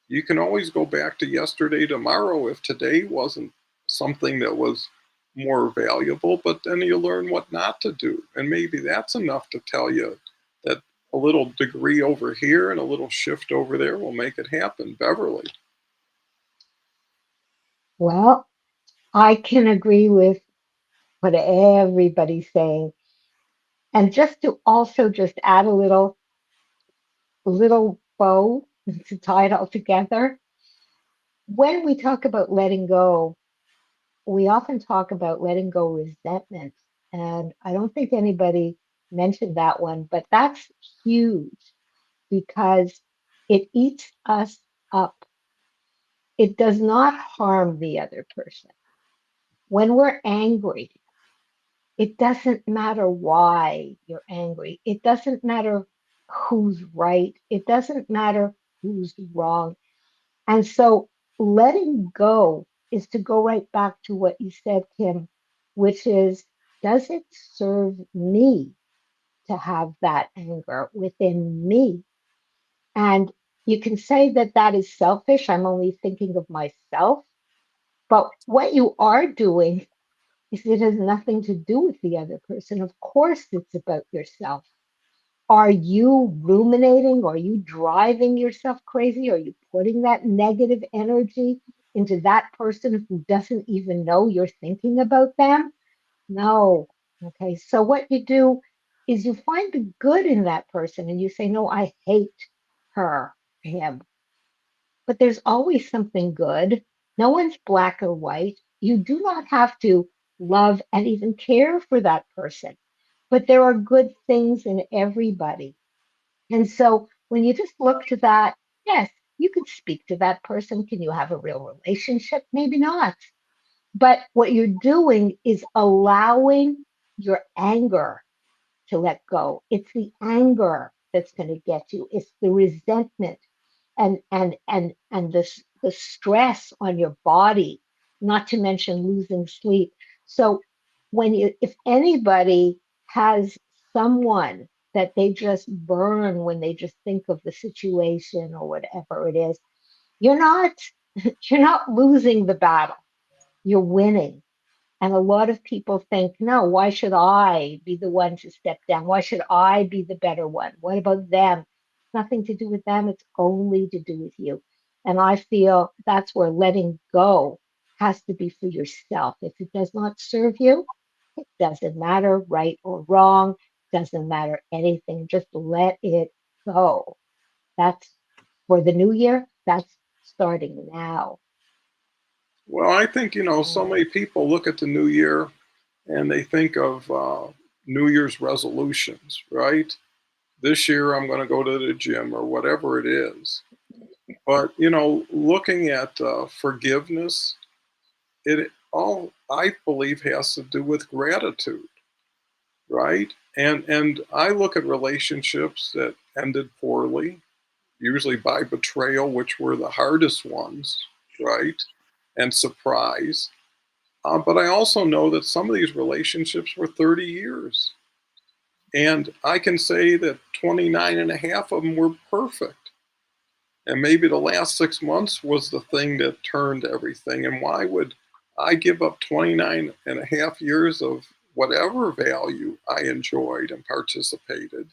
You can always go back to yesterday, tomorrow, if today wasn't something that was more valuable, but then you learn what not to do. And maybe that's enough to tell you that a little degree over here and a little shift over there will make it happen. Beverly. Well, I can agree with what everybody's saying. And just to also just add a little bow to tie it all together. When we talk about letting go, we often talk about letting go resentment. And I don't think anybody mentioned that one, but that's huge because it eats us up. It does not harm the other person. When we're angry, it doesn't matter why you're angry. It doesn't matter who's right. It doesn't matter who's wrong. And so letting go is to go right back to what you said, Kim, which is, does it serve me to have that anger within me? And you can say that that is selfish. I'm only thinking of myself. But what you are doing is it has nothing to do with the other person. Of course, it's about yourself. Are you ruminating? Are you driving yourself crazy? Are you putting that negative energy into that person who doesn't even know you're thinking about them? No. Okay. So what you do is you find the good in that person and you say, no, I hate her, him. But there's always something good. No one's black or white. You do not have to love and even care for that person. But there are good things in everybody. And so when you just look to that, yes, you can speak to that person. Can you have a real relationship? Maybe not. But what you're doing is allowing your anger to let go. It's the anger that's going to get you. It's the resentment and the stress on your body, not to mention losing sleep. So when you, if anybody has someone that they just burn when they just think of the situation or whatever it is, you're not you're not losing the battle. You're winning. And a lot of people think, no, why should I be the one to step down? Why should I be the better one? What about them? It's nothing to do with them. It's only to do with you. And I feel that's where letting go has to be for yourself. If it does not serve you, it doesn't matter right or wrong, doesn't matter anything. Just let it go. That's for the new year. That's starting now. Well, I think, so many people look at the new year and they think of New Year's resolutions, right? This year I'm going to go to the gym or whatever it is. But, looking at forgiveness, it all, I believe, has to do with gratitude, right? And I look at relationships that ended poorly, usually by betrayal, which were the hardest ones, right? And surprise. But I also know that some of these relationships were 30 years. And I can say that 29 and a half of them were perfect. And maybe the last 6 months was the thing that turned everything. And why would I give up 29 and a half years of whatever value I enjoyed and participated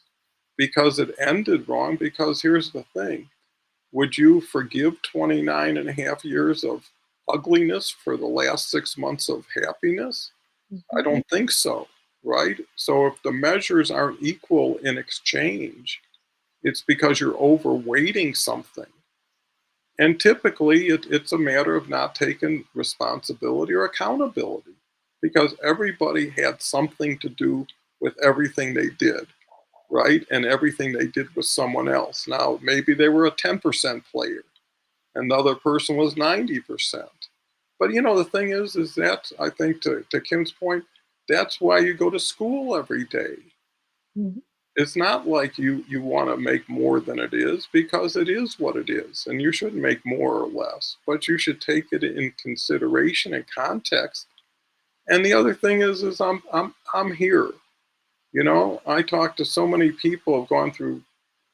because it ended wrong? Because here's the thing. Would you forgive 29 and a half years of ugliness for the last 6 months of happiness? I don't think so, right? So if the measures aren't equal in exchange, it's because you're overweighting something. And typically it's a matter of not taking responsibility or accountability because everybody had something to do with everything they did, right? And everything they did with someone else. Now, maybe they were a 10% player. Another person was 90%. But the thing is that I think to Kim's point, that's why you go to school every day. Mhm. It's not like you want to make more than it is because it is what it is. And you shouldn't make more or less, but you should take it in consideration and context. And the other thing is I'm here. I talk to so many people who've gone through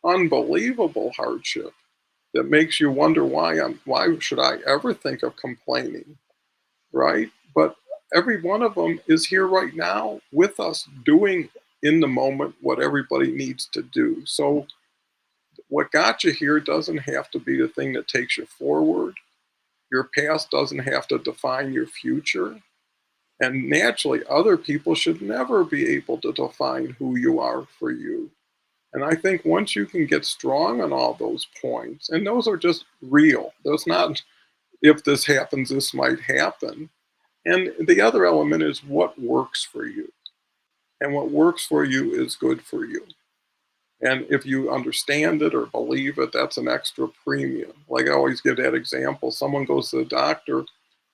unbelievable hardship that makes you wonder why should I ever think of complaining, right? But every one of them is here right now with us doing in the moment what everybody needs to do. So what got you here doesn't have to be the thing that takes you forward. Your past doesn't have to define your future. And naturally, other people should never be able to define who you are for you. And I think once you can get strong on all those points, and those are just real, there's not if this happens, this might happen. And the other element is what works for you. And what works for you is good for you. And if you understand it or believe it, that's an extra premium. Like I always give that example. Someone goes to the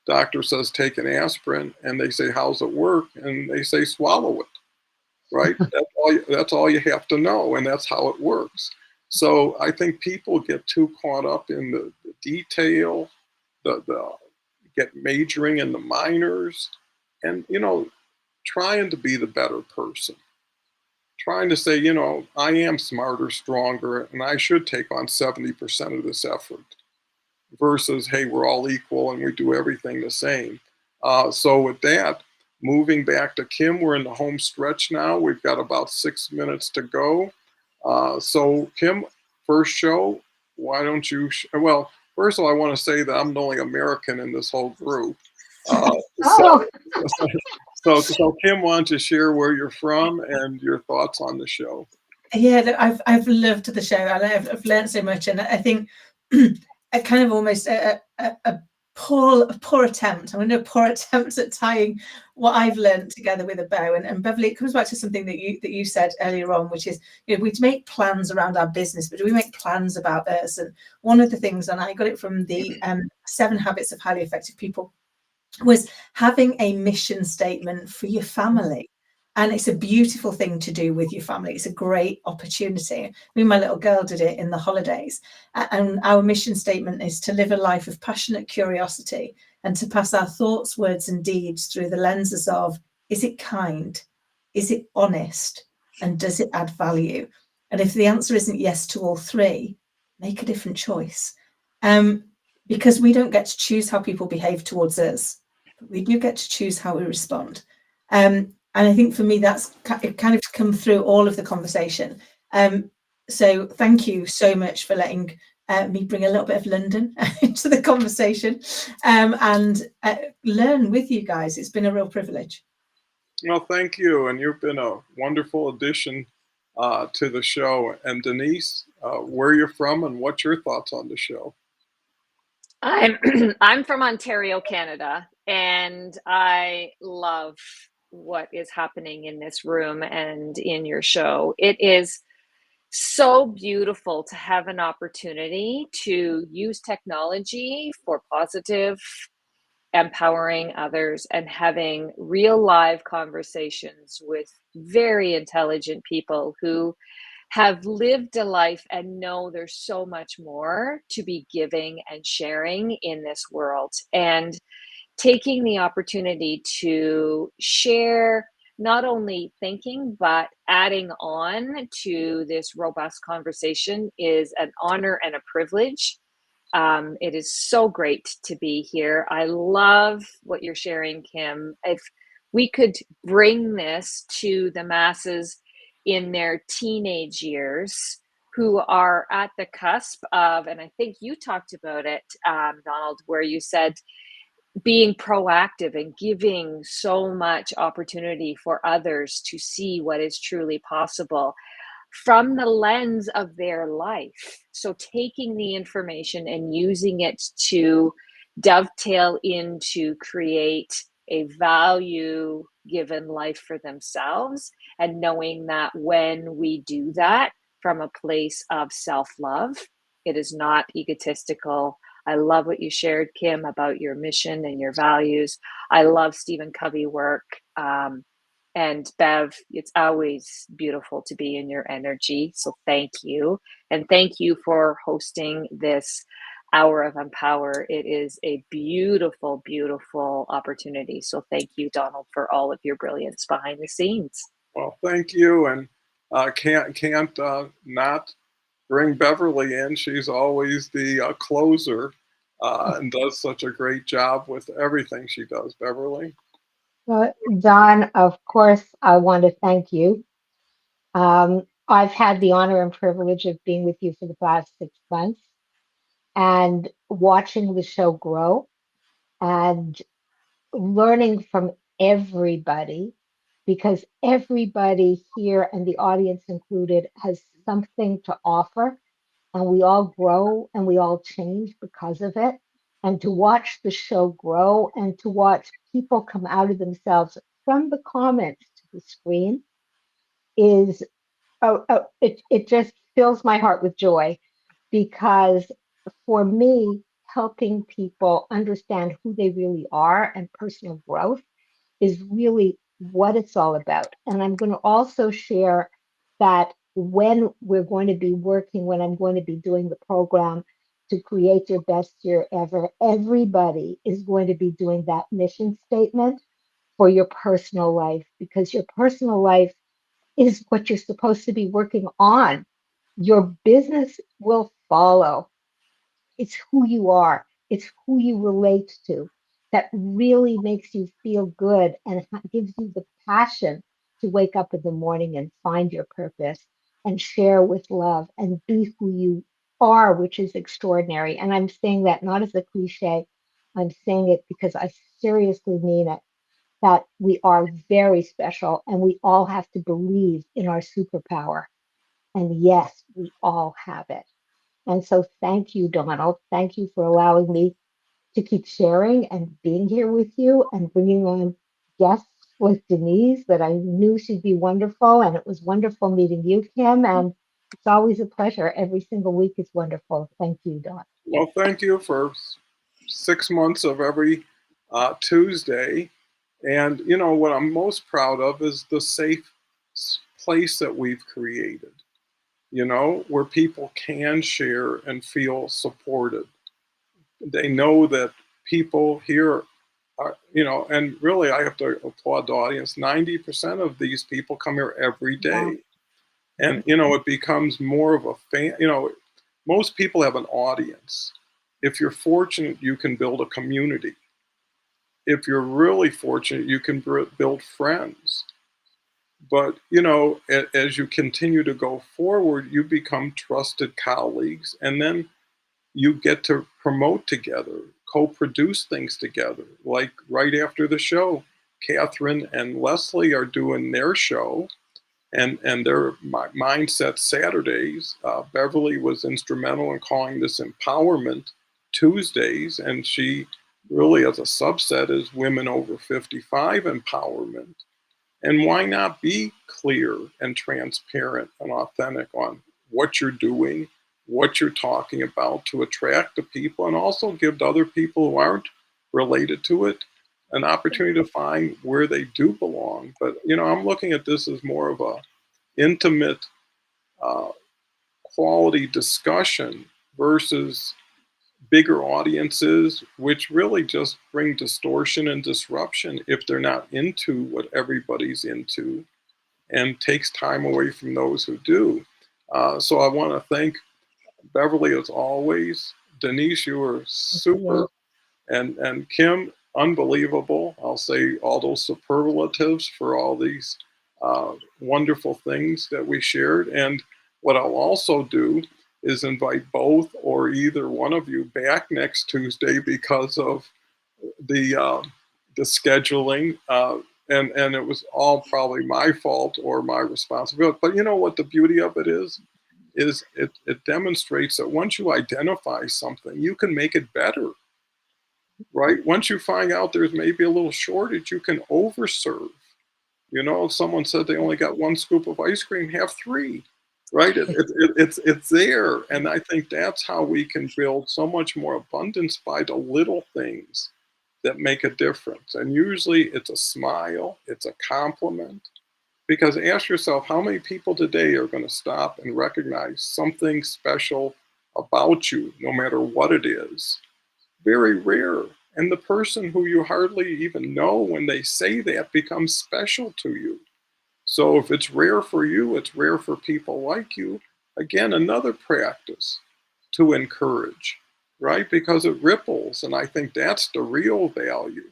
doctor says, take an aspirin, and they say, how's it work? And they say, swallow it, right? That's all you have to know, and that's how it works. So I think people get too caught up in the detail, the get majoring in the minors, and trying to be the better person, trying to say, I am smarter, stronger, and I should take on 70% of this effort versus, hey, we're all equal and we do everything the same. So with that, moving back to Kim, we're in the home stretch now. We've got about 6 minutes to go. So Kim, first show, why don't you, well, first of all, I want to say that I'm the only American in this whole group. Oh, So Kim, why don't you share where you're from and your thoughts on the show? Yeah, look, I've loved the show. I've learned so much, and I think a kind of almost a poor attempt. I'm going to do a poor attempt at tying what I've learned together with a bow. And Beverly, it comes back to something that you said earlier on, which is, we make plans around our business, but do we make plans about us? And one of the things, and I got it from the 7 Habits of Highly Effective People, was having a mission statement for your family. And it's a beautiful thing to do with your family. It's a great opportunity. Me and my little girl did it in the holidays. And our mission statement is to live a life of passionate curiosity and to pass our thoughts, words, and deeds through the lenses of, is it kind? is it honest? And does it add value? And if the answer isn't yes to all three, make a different choice. Because we don't get to choose how people behave towards us, but we do get to choose how we respond. And I think for me, that's it kind of come through all of the conversation. So thank you so much for letting me bring a little bit of London into the conversation and learn with you guys. It's been a real privilege. Well, thank you. And you've been a wonderful addition to the show. And Denise, where you're from and what's your thoughts on the show? I'm from Ontario, Canada, and I love what is happening in this room and in your show. It is so beautiful to have an opportunity to use technology for positive, empowering others, and having real live conversations with very intelligent people who have lived a life and know there's so much more to be giving and sharing in this world. And taking the opportunity to share not only thinking, but adding on to this robust conversation is an honor and a privilege. It is so great to be here. I love what you're sharing, Kim. If we could bring this to the masses in their teenage years who are at the cusp of, and I think you talked about it, Donald, where you said being proactive and giving so much opportunity for others to see what is truly possible from the lens of their life. So taking the information and using it to dovetail into create a value given life for themselves, and knowing that when we do that from a place of self-love, it is not egotistical. I love what you shared, Kim, about your mission and your values. I love Stephen Covey work. And Bev, it's always beautiful to be in your energy. So thank you. And thank you for hosting this Hour of Empower. It is a beautiful, beautiful opportunity. So thank you, Donald, for all of your brilliance behind the scenes. Well, thank you. And can't not bring Beverly in. She's always the closer and does such a great job with everything she does. Beverly? Well, Don, of course, I want to thank you. I've had the honor and privilege of being with you for the past 6 months and watching the show grow and learning from everybody, because everybody here, and the audience included, has something to offer, and we all grow and we all change because of it. And to watch the show grow and to watch people come out of themselves from the comments to the screen is, it just fills my heart with joy, because for me, helping people understand who they really are and personal growth is really what it's all about. And I'm going to also share that when I'm going to be doing the program to create your best year ever, everybody is going to be doing that mission statement for your personal life, because your personal life is what you're supposed to be working on. Your business will follow. It's who you are, it's who you relate to that really makes you feel good and gives you the passion to wake up in the morning and find your purpose and share with love and be who you are, which is extraordinary. And I'm saying that not as a cliche, I'm saying it because I seriously mean it, that we are very special and we all have to believe in our superpower. And yes, we all have it. And so thank you, Donald. Thank you for allowing me to keep sharing and being here with you and bringing on guests with Denise that I knew she'd be wonderful. And it was wonderful meeting you, Kim. And it's always a pleasure. Every single week is wonderful. Thank you, Don. Well, thank you for 6 months of every Tuesday. And, you know, what I'm most proud of is the safe place that we've created, you know, where people can share and feel supported. They know that people here you know, and really I have to applaud the audience. 90% of these people come here every day. And, you know, it becomes more of a fan, you know, most people have an audience. If you're fortunate, you can build a community. If you're really fortunate, you can build friends. But, you know, as you continue to go forward, you become trusted colleagues, and then you get to promote together, co-produce things together. Like right after the show, Catherine and Leslie are doing their show, and their Mindset Saturdays. Beverly was instrumental in calling this Empowerment Tuesdays, and she really, as a subset, is Women Over 55 Empowerment. And why not be clear and transparent and authentic on what you're doing, what you're talking about to attract the people, and also give other people who aren't related to it an opportunity to find where they do belong. But, you know, I'm looking at this as more of a intimate, quality discussion versus bigger audiences, which really just bring distortion and disruption if they're not into what everybody's into, and takes time away from those who do. So I want to thank Beverly as always. Denise, you were super. And Kim, unbelievable. I'll say all those superlatives for all these wonderful things that we shared. And what I'll also do is invite both or either one of you back next Tuesday because of the scheduling. And it was all probably my fault or my responsibility. But you know what the beauty of it is it demonstrates that once you identify something, you can make it better. Right? Once you find out there's maybe a little shortage, you can overserve. You know, if someone said they only got one scoop of ice cream, have three, right? It's there. And I think that's how we can build so much more abundance by the little things that make a difference. And usually it's a smile, it's a compliment. Because ask yourself, how many people today are going to stop and recognize something special about you, no matter what it is? Very rare. And the person who you hardly even know when they say that becomes special to you. So if it's rare for you, it's rare for people like you. Again, another practice to encourage, right? Because it ripples. And I think that's the real value,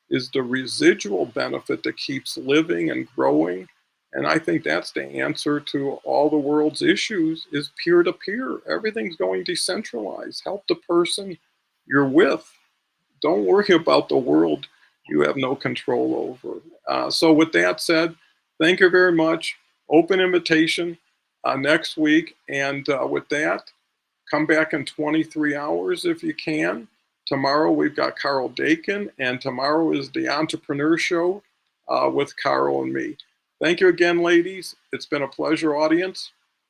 is the residual benefit that keeps living and growing. And I think that's the answer to all the world's issues, is peer-to-peer. Everything's going decentralized. Help the person you're with. Don't worry about the world you have no control over. So with that said, thank you very much. Open invitation next week. And with that, come back in 23 hours if you can. Tomorrow we've got Carol Dakin, and tomorrow is the Entrepreneur Show with Carol and me. Thank you again, ladies. It's been a pleasure, audience.